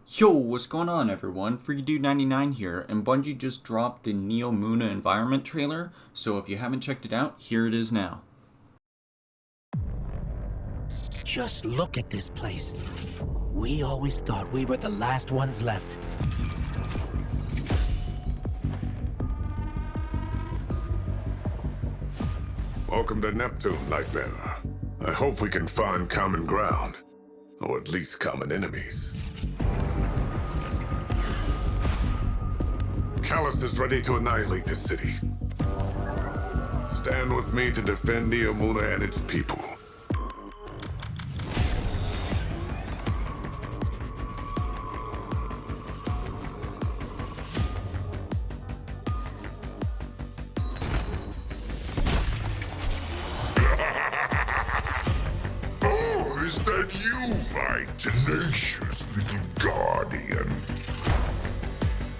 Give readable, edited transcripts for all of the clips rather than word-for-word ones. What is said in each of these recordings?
Yo, what's going on everyone? FreakyDude99 here, and Bungie just dropped the Neomuna environment trailer, so if you haven't checked it out, here it is now. Just look at this place. We always thought we were the last ones left. Welcome to Neptune, Lightbearer. I hope we can find common ground, or at least common enemies. Callus is ready to annihilate this city. Stand with me to defend Neomuna and its people. Oh, is that you, my tenacious little guardian?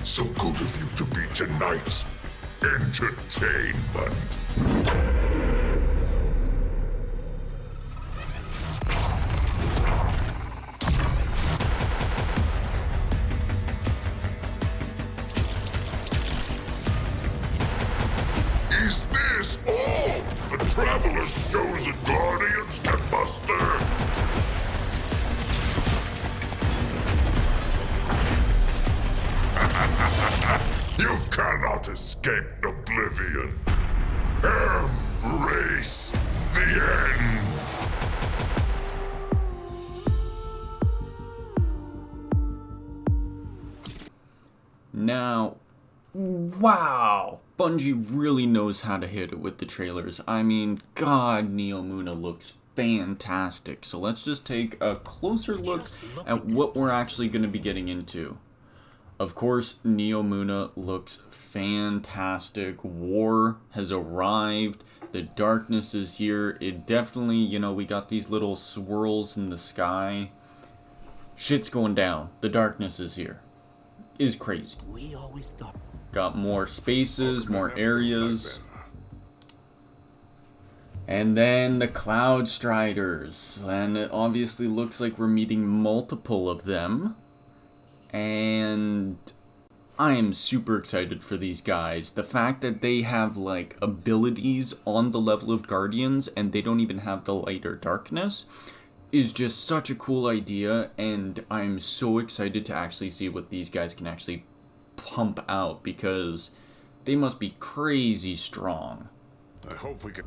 So good of you to be tonight's entertainment. Is this all the Traveler's chosen guardians can muster? You cannot escape oblivion. Embrace the end. Now, wow! Bungie really knows how to hit it with the trailers. I mean, God, Neomuna looks fantastic. So let's just take a closer look at what we're actually going to be getting into. Of course, Neomuna looks fantastic. War has arrived. The darkness is here. It definitely, we got these little swirls in the sky. Shit's going down. The darkness is here. Is crazy. We always thought. Got more spaces, more areas. And then the Cloudstriders. And it obviously looks like we're meeting multiple of them. And I am super excited for these guys. The fact that they have like abilities on the level of Guardians and they don't even have the light or darkness is just such a cool idea, and I'm so excited to actually see what these guys can actually pump out, because they must be crazy strong. I hope we can.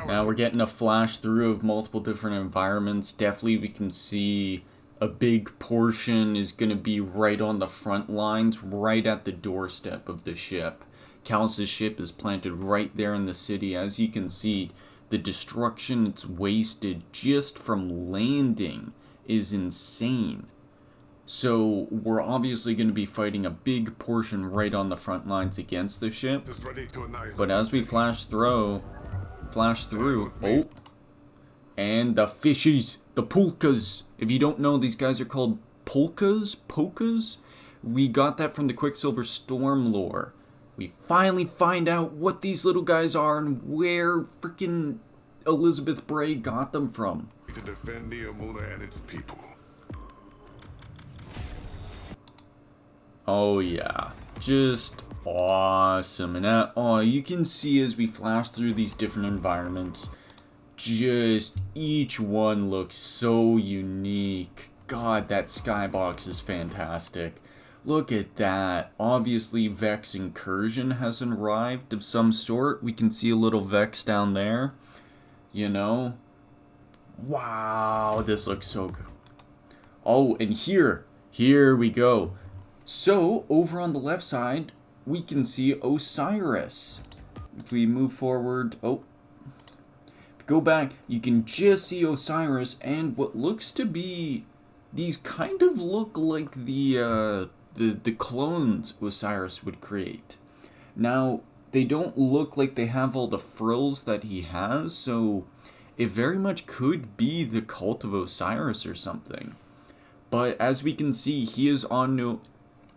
Now we're getting a flash through of multiple different environments. Definitely we can see a big portion is going to be right on the front lines, right at the doorstep of the ship. Callus's ship is planted right there in the city. As you can see, the destruction it's wasted just from landing is insane. So we're obviously going to be fighting a big portion right on the front lines against the ship. But as we flash through, oh, and the fishies, the polkas. If you don't know, these guys are called polkas. We got that from the Quicksilver Storm lore. We finally find out what these little guys are and where freaking Elizabeth Bray got them from. To defend Neomuna and its people. Oh yeah, just awesome. And you can see as we flash through these different environments, just each one looks so unique. God, that skybox is fantastic. Look at that. Obviously, Vex Incursion has arrived of some sort. We can see a little Vex down there. Wow, this looks so good. Oh, and here we go. So, over on the left side, we can see Osiris. If we move forward, go back, you can just see Osiris and what looks to be, these kind of look like the clones Osiris would create. Now, they don't look like they have all the frills that he has, so it very much could be the cult of Osiris or something. But as we can see, he is on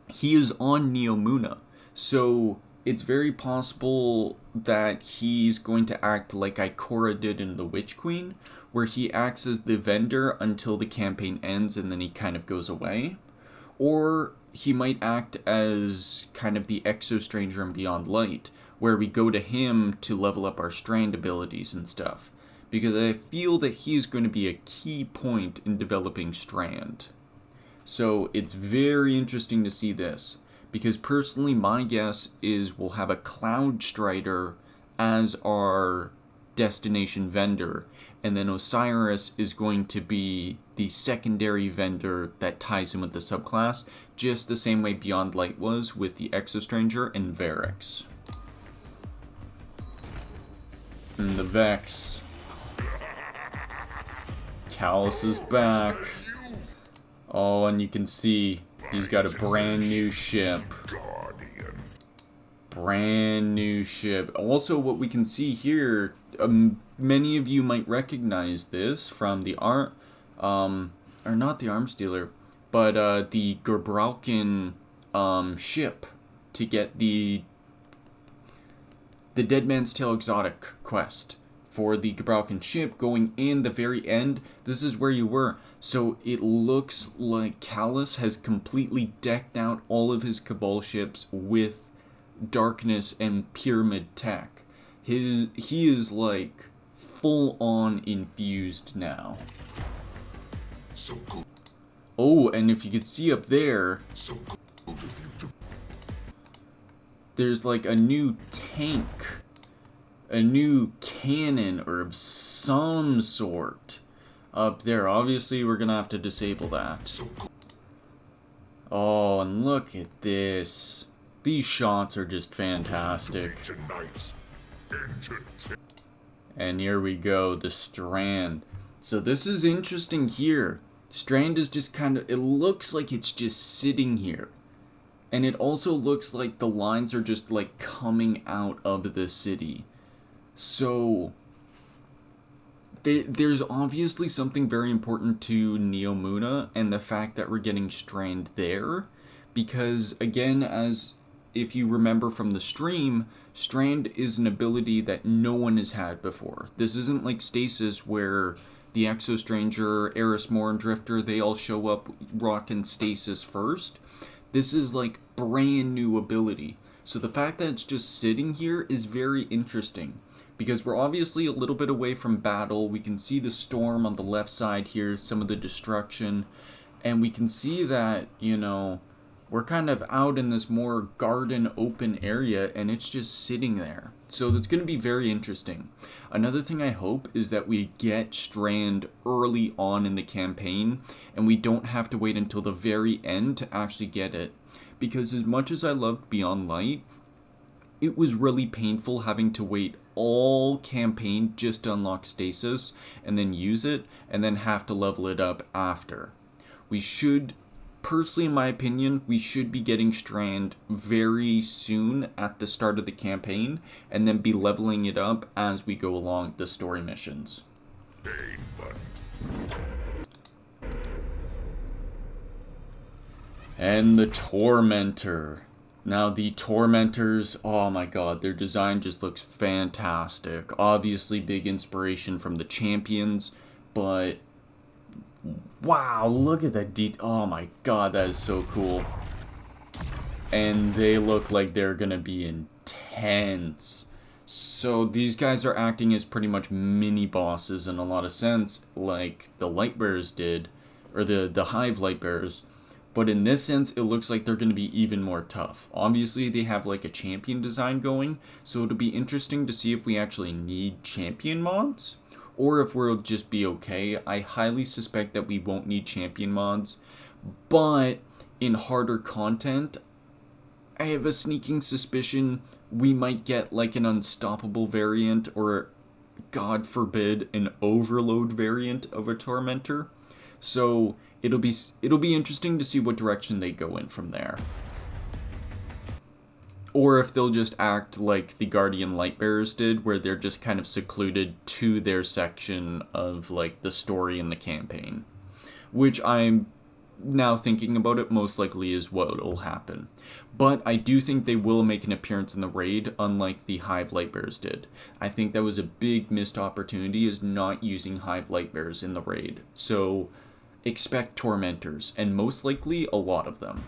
Neomuna, so it's very possible that he's going to act like Ikora did in The Witch Queen, where he acts as the vendor until the campaign ends and then he kind of goes away. Or he might act as kind of the Exo Stranger in Beyond Light, where we go to him to level up our Strand abilities and stuff. Because I feel that he's going to be a key point in developing Strand. So it's very interesting to see this. Because personally, my guess is we'll have a Cloudstrider as our destination vendor, and then Osiris is going to be the secondary vendor that ties in with the subclass, just the same way Beyond Light was with the Exostranger and Varix. And the Vex. Callus is back. Oh, and you can see he's got a brand new ship. Brand new ship. Also, what we can see here, many of you might recognize this from the or not the Arms Dealer, but the Gerbrauken ship to get the Dead Man's Tale exotic quest for the Gerbrauken ship. Going in the very end, this is where you were. So it looks like Callus has completely decked out all of his Cabal ships with darkness and pyramid tech. He is like full on infused now. So good. Oh, and if you could see up there, So good of you to there's like a new tank, a new cannon or of some sort up there. Obviously, we're gonna have to disable that. so good. Oh, and look at this. These shots are just fantastic. Tonight's entertainment. And here we go, the Strand. So this is interesting here. Strand is just kind of, it looks like it's just sitting here. And it also looks like the lines are just like coming out of the city. So there's obviously something very important to Neomuna and the fact that we're getting Strand there. Because again, as if you remember from the stream, Strand is an ability that no one has had before. This isn't like Stasis where the Exo Stranger, Erismore, and Drifter, they all show up rocking Stasis first. This is like brand new ability. So the fact that it's just sitting here is very interesting. Because we're obviously a little bit away from battle. We can see the storm on the left side here, some of the destruction. And we can see that, you know, we're kind of out in this more garden open area and it's just sitting there. So that's going to be very interesting. Another thing I hope is that we get Strand early on in the campaign and we don't have to wait until the very end to actually get it. Because as much as I loved Beyond Light, it was really painful having to wait all campaign just to unlock Stasis and then use it and then have to level it up after. We should, personally in my opinion, we should be getting Strand very soon at the start of the campaign and then be leveling it up as we go along the story missions. And the Tormentor. Now the Tormentors, oh my god, their design just looks fantastic. Obviously big inspiration from the Champions, but wow, look at that oh my god, that is so cool. And they look like they're gonna be intense. So these guys are acting as pretty much mini bosses in a lot of sense, like the Lightbearers did, or the Hive Lightbearers. But in this sense, it looks like they're going to be even more tough. Obviously, they have like a champion design going, so it'll be interesting to see if we actually need champion mods, or if we'll just be okay. I highly suspect that we won't need champion mods, but in harder content, I have a sneaking suspicion we might get like an unstoppable variant, or God forbid, an overload variant of a Tormentor. So it'll be interesting to see what direction they go in from there. Or if they'll just act like the Guardian Lightbearers did, where they're just kind of secluded to their section of like the story and the campaign. Which I'm now thinking about it, most likely is what will happen. But I do think they will make an appearance in the raid, unlike the Hive Lightbearers did. I think that was a big missed opportunity, is not using Hive Lightbearers in the raid. So expect tormentors, and most likely a lot of them.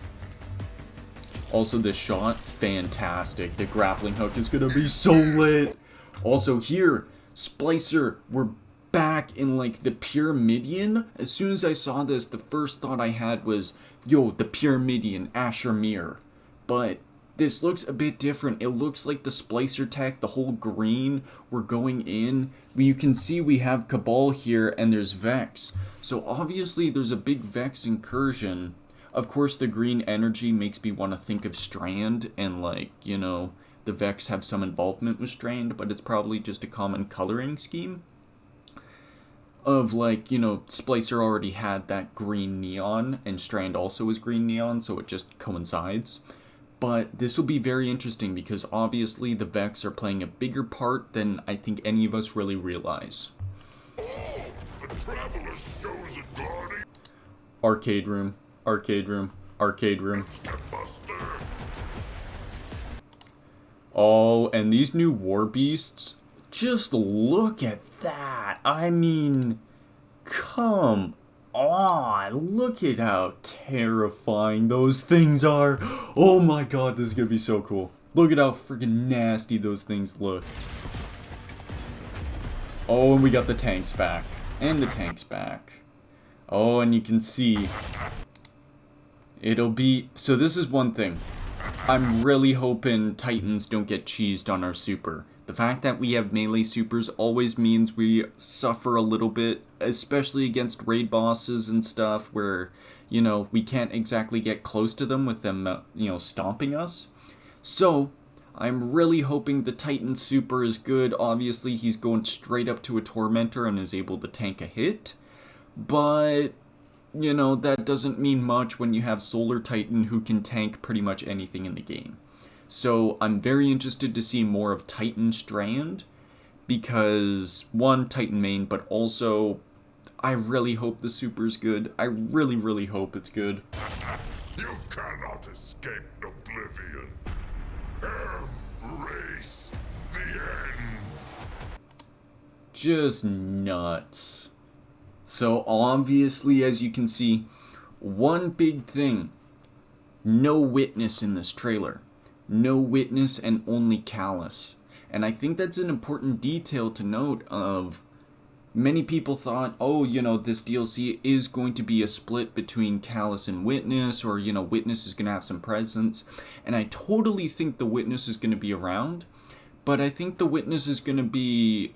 Also, this shot, fantastic. The grappling hook is gonna be so lit. Also here, Splicer, we're back in like the Pyramidion. As soon as I saw this, the first thought I had was, yo, the Pyramidion, Asher Mir. But this looks a bit different. It looks like the Splicer tech, the whole green. We're going in. You can see we have Cabal here and there's Vex. So obviously there's a big Vex incursion. Of course the green energy makes me want to think of Strand and like, you know, the Vex have some involvement with Strand, but it's probably just a common coloring scheme. Of like, you know, Splicer already had that green neon and Strand also is green neon, so it just coincides. But this will be very interesting because obviously the Vex are playing a bigger part than I think any of us really realize. Oh, the Traveler's chosen guardian. Arcade room, arcade room, arcade room. Buster. Oh, and these new war beasts, just look at that. I mean, come on, look at how terrifying those things are. Oh my god, this is gonna be so cool. Look at how freaking nasty those things look. Oh, and we got the tanks back. And the tanks back. Oh, and you can see it'll be... So this is one thing. I'm really hoping Titans don't get cheesed on our super. The fact that we have melee supers always means we suffer a little bit, especially against raid bosses and stuff where, you know, we can't exactly get close to them with them, you know, stomping us. So, I'm really hoping the Titan super is good. Obviously, he's going straight up to a Tormentor and is able to tank a hit. But, you know, that doesn't mean much when you have Solar Titan who can tank pretty much anything in the game. So I'm very interested to see more of Titan Strand, because one, Titan main, but also I really hope the super is good. I really, really hope it's good. You cannot escape oblivion. Embrace the end. Just nuts. So obviously, as you can see, one big thing, no Witness in this trailer. No Witness and only Callus. And I think that's an important detail to note of many people thought, oh, you know, this DLC is going to be a split between Callus and Witness, or, you know, Witness is going to have some presence. And I totally think the Witness is going to be around, but I think the Witness is going to be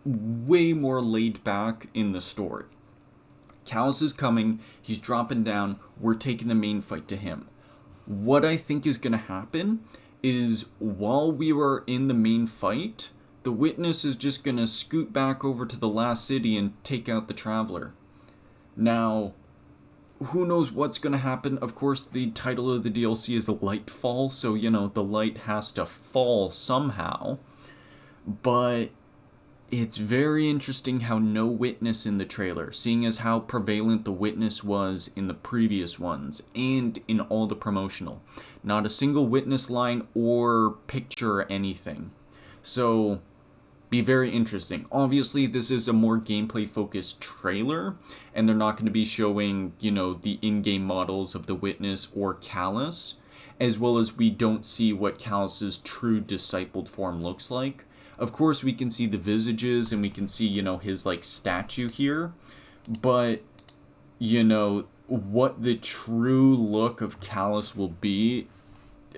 way more laid back in the story. Callus is coming, he's dropping down, we're taking the main fight to him. What I think is going to happen is while we were in the main fight, the Witness is just going to scoot back over to the last city and take out the Traveler. Now, who knows what's going to happen? Of course, the title of the DLC is Lightfall, so, you know, the light has to fall somehow. But it's very interesting how no Witness in the trailer, seeing as how prevalent the Witness was in the previous ones and in all the promotional. Not a single Witness line or picture or anything. So, be very interesting. Obviously, this is a more gameplay focused trailer, and they're not going to be showing, you know, the in-game models of the Witness or Callus, as well as we don't see what Callus's true discipled form looks like. Of course, we can see the visages, and we can see, you know, his, like, statue here. But, you know, what the true look of Callus will be,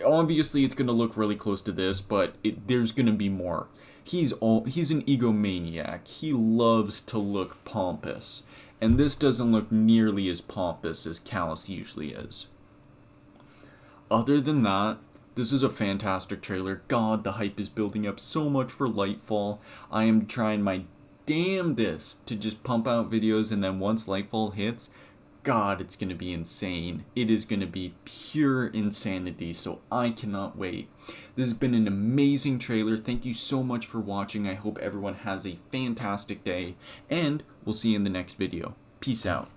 obviously it's going to look really close to this, but there's going to be more. He's an egomaniac. He loves to look pompous. And this doesn't look nearly as pompous as Callus usually is. Other than that, this is a fantastic trailer. God, the hype is building up so much for Lightfall. I am trying my damnedest to just pump out videos, and then once Lightfall hits, God, it's going to be insane. It is going to be pure insanity, so I cannot wait. This has been an amazing trailer. Thank you so much for watching. I hope everyone has a fantastic day, and we'll see you in the next video. Peace out.